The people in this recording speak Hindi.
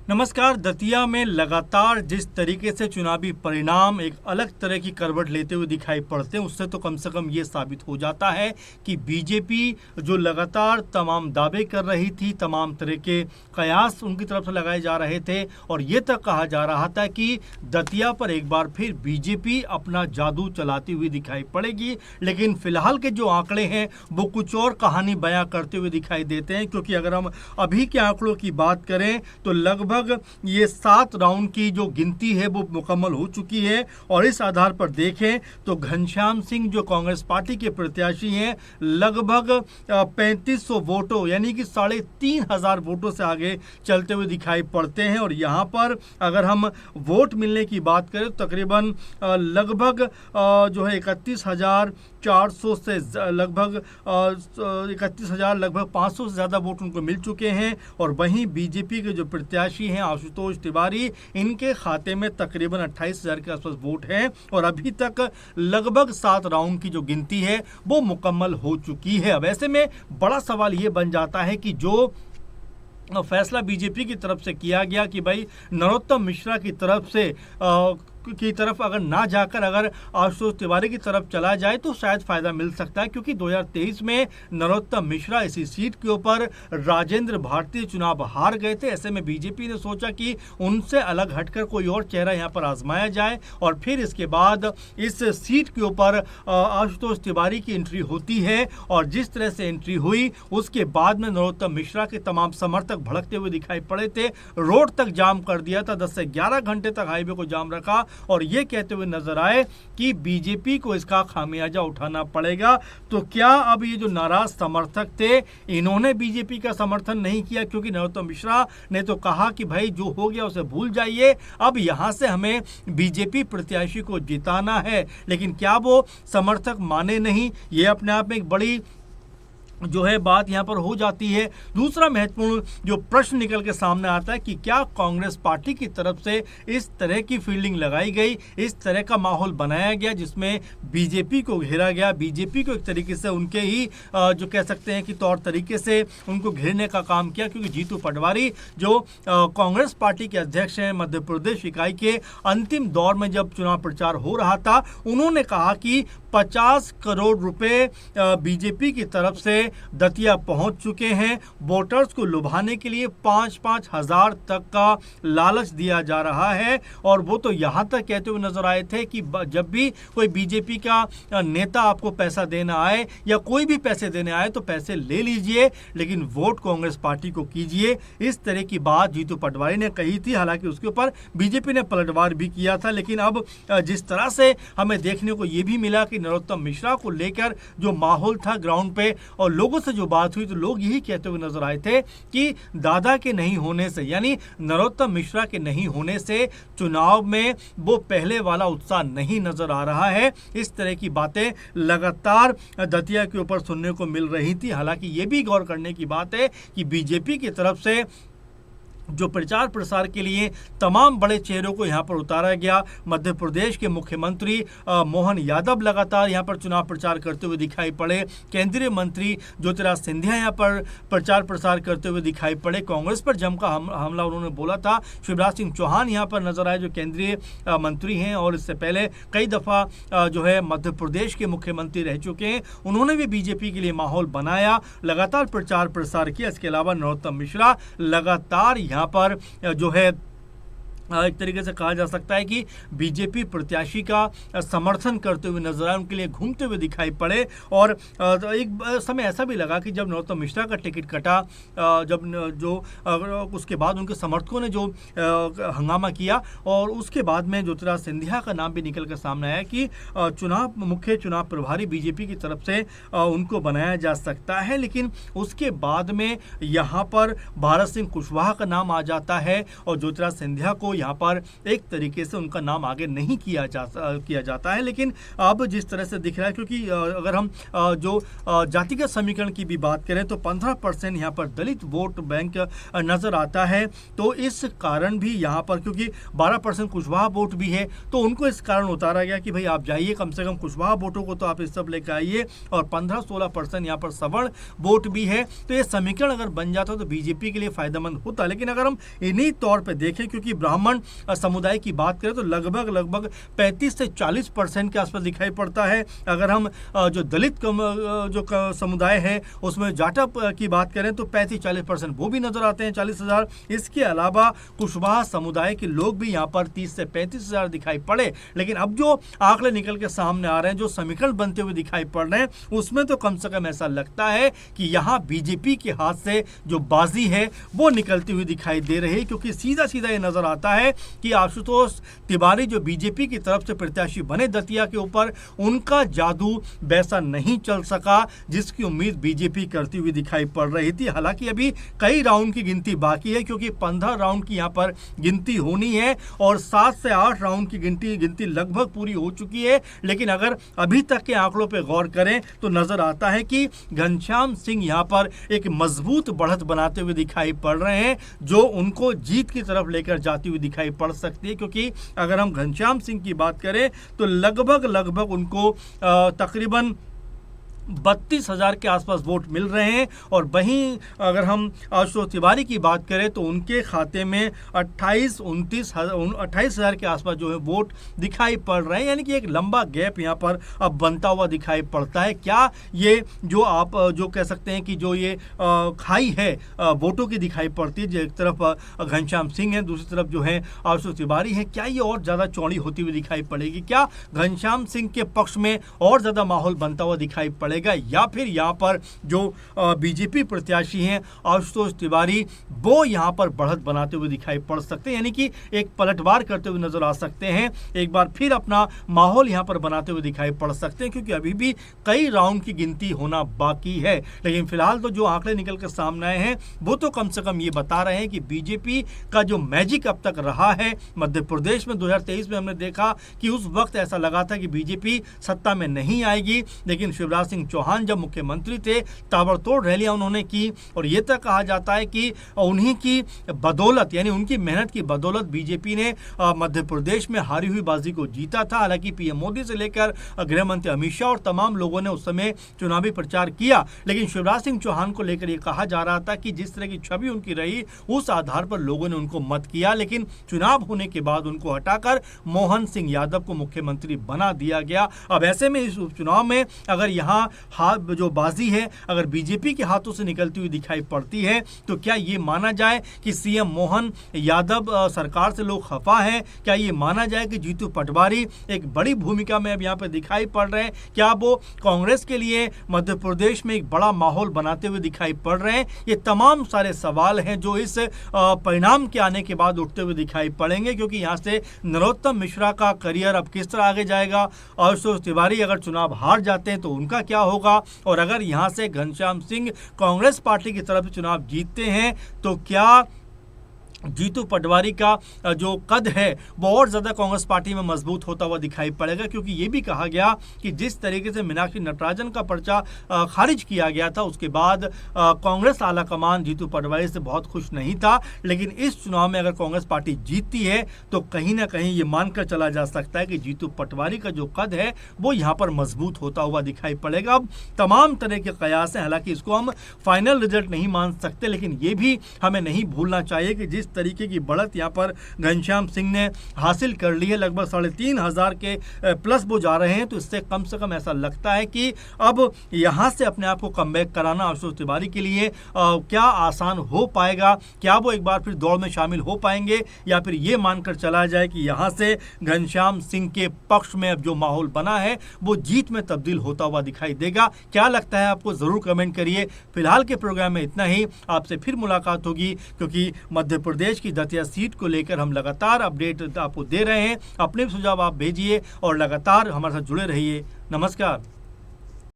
नमस्कार। दतिया में लगातार जिस तरीके से चुनावी परिणाम एक अलग तरह की करवट लेते हुए दिखाई पड़ते हैं, उससे तो कम से कम ये साबित हो जाता है कि बीजेपी जो लगातार तमाम दावे कर रही थी, तमाम तरह के कयास उनकी तरफ से लगाए जा रहे थे और ये तक कहा जा रहा था कि दतिया पर एक बार फिर बीजेपी अपना जादू चलाती हुई दिखाई पड़ेगी। लेकिन फिलहाल के जो आंकड़े हैं वो कुछ और कहानी बयां करते हुए दिखाई देते हैं, क्योंकि अगर हम अभी के आंकड़ों की बात करें तो लगभग ये 7 राउंड की जो गिनती है वो मुकम्मल हो चुकी है। और इस आधार पर देखें तो घनश्याम सिंह जो कांग्रेस पार्टी के प्रत्याशी हैं, लगभग 3500 वोटों यानी कि 3500 वोटों से आगे चलते हुए दिखाई पड़ते हैं। और यहाँ पर अगर हम वोट मिलने की बात करें तो तकरीबन लगभग जो है 31,400 से लगभग 31,000 लगभग 500 से ज़्यादा वोट उनको मिल चुके हैं। और वहीं बीजेपी के जो प्रत्याशी हैं आशुतोष तिवारी, इनके खाते में तकरीबन 28,000 के आसपास वोट हैं और अभी तक लगभग 7 राउंड की जो गिनती है वो मुकम्मल हो चुकी है। अब ऐसे में बड़ा सवाल ये बन जाता है कि जो फैसला बीजेपी की तरफ से किया गया कि भाई नरोत्तम मिश्रा की तरफ अगर ना जाकर अगर आशुतोष तिवारी की तरफ चला जाए तो शायद फायदा मिल सकता है, क्योंकि 2023 में नरोत्तम मिश्रा इसी सीट के ऊपर राजेंद्र भारती चुनाव हार गए थे। ऐसे में बीजेपी ने सोचा कि उनसे अलग हटकर कोई और चेहरा यहां पर आजमाया जाए और फिर इसके बाद इस सीट के ऊपर आशुतोष तिवारी की एंट्री होती है। और जिस तरह से एंट्री हुई उसके बाद में नरोत्तम मिश्रा के तमाम समर्थक भड़कते हुए दिखाई पड़े थे, रोड तक जाम कर दिया था, 10 से 11 घंटे तक हाईवे को जाम रखा और ये कहते हुए नजर आए कि बीजेपी को इसका खामियाजा उठाना पड़ेगा। तो क्या अब ये जो नाराज समर्थक थे इन्होंने बीजेपी का समर्थन नहीं किया, क्योंकि नरोत्तम मिश्रा ने तो कहा कि भाई जो हो गया उसे भूल जाइए, अब यहां से हमें बीजेपी प्रत्याशी को जिताना है। लेकिन क्या वो समर्थक माने नहीं, ये अपने आप में एक बड़ी जो है बात यहां पर हो जाती है। दूसरा महत्वपूर्ण जो प्रश्न निकल के सामने आता है कि क्या कांग्रेस पार्टी की तरफ से इस तरह की फील्डिंग लगाई गई, इस तरह का माहौल बनाया गया जिसमें बीजेपी को घेरा गया, बीजेपी को एक तरीके से उनके ही जो कह सकते हैं कि तौर तरीके से उनको घेरने का काम किया। क्योंकि जीतू पटवारी जो कांग्रेस पार्टी के अध्यक्ष हैं मध्य प्रदेश इकाई के, अंतिम दौर में जब चुनाव प्रचार हो रहा था उन्होंने कहा कि 50 करोड़ रुपए बीजेपी की तरफ से दतिया पहुंच चुके हैं। वोटर्स को लुभाने के लिए 5-5 हजार तक का लालच दिया जा रहा है। और वो तो यहां तक कहते हुए नजर आए थे कि जब भी कोई बीजेपी का नेता आपको पैसा देना आए या कोई भी पैसे देने आए तो पैसे ले लीजिए, लेकिन वोट कांग्रेस पार्टी को कीजिए। इस तरह की बात जीतू पटवारी ने कही थी। हालांकि उसके ऊपर बीजेपी ने पलटवार भी किया था। लेकिन अब जिस तरह से हमें देखने को यह भी मिला कि नरोत्तम मिश्रा को लेकर जो माहौल था ग्राउंड पे और लोगों से जो बात हुई तो लोग यही कहते हुए नजर आए थे कि दादा के नहीं होने से यानी नरोत्तम मिश्रा के नहीं होने से चुनाव में वो पहले वाला उत्साह नहीं नजर आ रहा है। इस तरह की बातें लगातार दतिया के ऊपर सुनने को मिल रही थी। हालांकि ये भी गौर करने की बात है कि बीजेपी की तरफ से जो प्रचार प्रसार के लिए तमाम बड़े चेहरों को यहां पर उतारा गया। मध्य प्रदेश के मुख्यमंत्री मोहन यादव लगातार यहां पर चुनाव प्रचार करते हुए दिखाई पड़े। केंद्रीय मंत्री ज्योतिराज सिंधिया यहां पर प्रचार प्रसार करते हुए दिखाई पड़े। कांग्रेस पर जमकर हमला उन्होंने बोला था। शिवराज सिंह चौहान यहां पर नजर आए जो केंद्रीय मंत्री हैं और इससे पहले कई दफा जो है मध्य प्रदेश के मुख्यमंत्री रह चुके हैं। उन्होंने भी बीजेपी के लिए माहौल बनाया, लगातार प्रचार प्रसार किया। इसके अलावा नरोत्तम मिश्रा लगातार यहाँ पर जो है एक तरीके से कहा जा सकता है कि बीजेपी प्रत्याशी का समर्थन करते हुए नजर आए, उनके लिए घूमते हुए दिखाई पड़े। और एक समय ऐसा भी लगा कि जब नरोत्तम मिश्रा का टिकट कटा, जब जो उसके बाद उनके समर्थकों ने जो हंगामा किया और उसके बाद में ज्योतिराज सिंधिया का नाम भी निकल कर सामने आया कि मुख्य चुनाव प्रभारी बीजेपी की तरफ से उनको बनाया जा सकता है। लेकिन उसके बाद में यहाँ पर भारत सिंह कुशवाहा का नाम आ जाता है और ज्योतिराज सिंधिया को यहाँ पर एक तरीके से उनका नाम आगे नहीं किया जाता है। लेकिन अब जिस तरह से दिख रहा है, क्योंकि अगर हम जो जातिगत समीकरण की भी बात करें तो 15% यहाँ पर दलित वोट बैंक नजर आता है। तो इस कारण भी यहाँ पर, क्योंकि 12% कुशवाहा वोट भी है, तो उनको इस कारण उतारा गया कि भाई आप जाइए, कम से कम कुशवाहा वोटों को तो आप इस सब लेकर आइए, और 15-16% यहाँ पर सवर्ण वोट भी है। तो ये समीकरण अगर बन जाता तो बीजेपी के लिए फायदेमंद होता। लेकिन अगर हम इन्हीं तौर पे देखें, क्योंकि ब्राह्मण समुदाय की बात करें तो लगभग 35 से 40% के आसपास दिखाई पड़ता है। अगर हम जो दलित जो समुदाय है उसमें जाटव की बात करें तो 35-40% वो भी नजर आते हैं, 40,000। इसके अलावा कुशवाहा समुदाय के लोग भी यहाँ पर 30 से 35,000 दिखाई पड़े। लेकिन अब जो आंकड़े निकल के सामने आ रहे हैं, जो समीकरण बनते हुए दिखाई पड़ रहे हैं, उसमें तो कम से कम ऐसा लगता है कि यहाँ बीजेपी के हाथ से जो बाजी है वो निकलती हुई दिखाई दे रही है। क्योंकि सीधा सीधा ये नजर आता है कि आशुतोष तिवारी जो बीजेपी की तरफ से प्रत्याशी बने दतिया के ऊपर, उनका जादू वैसा नहीं चल सका जिसकी उम्मीद बीजेपी करती हुई दिखाई पड़ रही थी। हालांकि अभी कई राउंड की गिनती बाकी है, क्योंकि 15 राउंड की यहाँ पर गिनती होनी है और 7 से 8 राउंड की गिनती लगभग पूरी हो चुकी है। लेकिन अगर अभी तक के आंकड़ों पर गौर करें तो नजर आता है कि घनश्याम सिंह यहाँ पर एक मजबूत बढ़त बनाते हुए दिखाई पड़ रहे हैं, जो उनको जीत की तरफ लेकर जाती हुई दिखाई पड़ सकती है। क्योंकि अगर हम घनश्याम सिंह की बात करें तो लगभग उनको तकरीबन 32,000 के आसपास वोट मिल रहे हैं। और वहीं अगर हम आशुतोष तिवारी की बात करें तो उनके खाते में 28,000 के आसपास जो है वोट दिखाई पड़ रहे हैं। यानी कि एक लंबा गैप यहाँ पर अब बनता हुआ दिखाई पड़ता है। क्या ये जो आप जो कह सकते हैं कि जो ये खाई है वोटों की दिखाई पड़ती है, जो एक तरफ घनश्याम सिंह है, दूसरी तरफ जो है आशुतोष तिवारी है, क्या ये और ज़्यादा चौड़ी होती हुई दिखाई पड़ेगी? क्या घनश्याम सिंह के पक्ष में और ज़्यादा माहौल बनता हुआ दिखाई पड़ेगा, या फिर यहाँ पर जो बीजेपी प्रत्याशी हैं आशुतोष तिवारी, वो यहाँ पर बढ़त बनाते हुए दिखाई पड़ सकते हैं? यानी कि एक पलटवार करते हुए नजर आ सकते हैं, एक बार फिर अपना माहौल यहाँ पर बनाते हुए दिखाई पड़ सकते हैं, क्योंकि अभी भी कई राउंड की गिनती होना बाकी है। लेकिन फिलहाल तो जो आंकड़े निकल कर सामने आए हैं वो तो कम से कम ये बता रहे हैं कि बीजेपी का जो मैजिक अब तक रहा है मध्य प्रदेश में 2023 में हमने देखा कि उस वक्त ऐसा लगा था कि बीजेपी सत्ता में नहीं आएगी, लेकिन शिवराज सिंह चौहान जब मुख्यमंत्री थे ताबड़तोड़ रैलियां उन्होंने की, और ये तक कहा जाता है कि उन्हीं की बदौलत, यानी उनकी मेहनत की बदौलत बीजेपी ने मध्य प्रदेश में हारी हुई बाजी को जीता था। हालांकि पीएम मोदी से लेकर गृह मंत्री अमित शाह और तमाम लोगों ने उस समय चुनावी प्रचार किया, लेकिन शिवराज सिंह चौहान को लेकर यह कहा जा रहा था कि जिस तरह की छवि उनकी रही उस आधार पर लोगों ने उनको मत किया, लेकिन चुनाव होने के बाद उनको हटाकर मोहन सिंह यादव को मुख्यमंत्री बना दिया गया। अब ऐसे में इस उपचुनाव में अगर यहाँ जो बाजी है अगर बीजेपी के हाथों से निकलती हुई दिखाई पड़ती है तो क्या ये माना जाए कि सीएम मोहन यादव सरकार से लोग खफा हैं? क्या ये माना जाए कि जीतू पटवारी एक बड़ी भूमिका में अब यहाँ पे दिखाई पड़ रहे हैं? क्या वो कांग्रेस के लिए मध्य प्रदेश में एक बड़ा माहौल बनाते हुए दिखाई पड़ रहे हैं? ये तमाम सारे सवाल हैं जो इस परिणाम के आने के बाद उठते हुए दिखाई पड़ेंगे, क्योंकि यहाँ से नरोत्तम मिश्रा का करियर अब किस तरह आगे जाएगा, आशुतोष तिवारी अगर चुनाव हार जाते हैं तो उनका क्या होगा, और अगर यहां से घनश्याम सिंह कांग्रेस पार्टी की तरफ से चुनाव जीतते हैं तो क्या जीतू पटवारी का जो कद है वो और ज़्यादा कांग्रेस पार्टी में मजबूत होता हुआ दिखाई पड़ेगा? क्योंकि ये भी कहा गया कि जिस तरीके से मीनाक्षी नटराजन का पर्चा खारिज किया गया था उसके बाद कांग्रेस आला कमान जीतू पटवारी से बहुत खुश नहीं था, लेकिन इस चुनाव में अगर कांग्रेस पार्टी जीतती है तो कहीं ना कहीं ये मानकर चला जा सकता है कि जीतू पटवारी का जो कद है वो यहाँ पर मजबूत होता हुआ दिखाई पड़ेगा। अब तमाम तरह के कयास हैं, हालांकि इसको हम फाइनल रिजल्ट नहीं मान सकते, लेकिन ये भी हमें नहीं भूलना चाहिए कि जिस तरीके की बढ़त यहाँ पर घनश्याम सिंह ने हासिल कर ली है, लगभग 3,500 के प्लस वो जा रहे हैं, तो इससे कम से कम ऐसा लगता है कि अब यहाँ से अपने आप को कमबैक कराना आशुतोष तिवारी के लिए क्या आसान हो पाएगा? क्या वो एक बार फिर दौड़ में शामिल हो पाएंगे, या फिर ये मानकर चला जाए कि यहाँ से घनश्याम सिंह के पक्ष में अब जो माहौल बना है वो जीत में तब्दील होता हुआ दिखाई देगा? क्या लगता है आपको, जरूर कमेंट करिए। फिलहाल के प्रोग्राम में इतना ही, आपसे फिर मुलाकात होगी, क्योंकि मध्य प्रदेश की दतिया सीट को लेकर हम लगातार अपडेट आपको दे रहे हैं। अपने सुझाव आप भेजिए और लगातार हमारे साथ जुड़े रहिए। नमस्कार।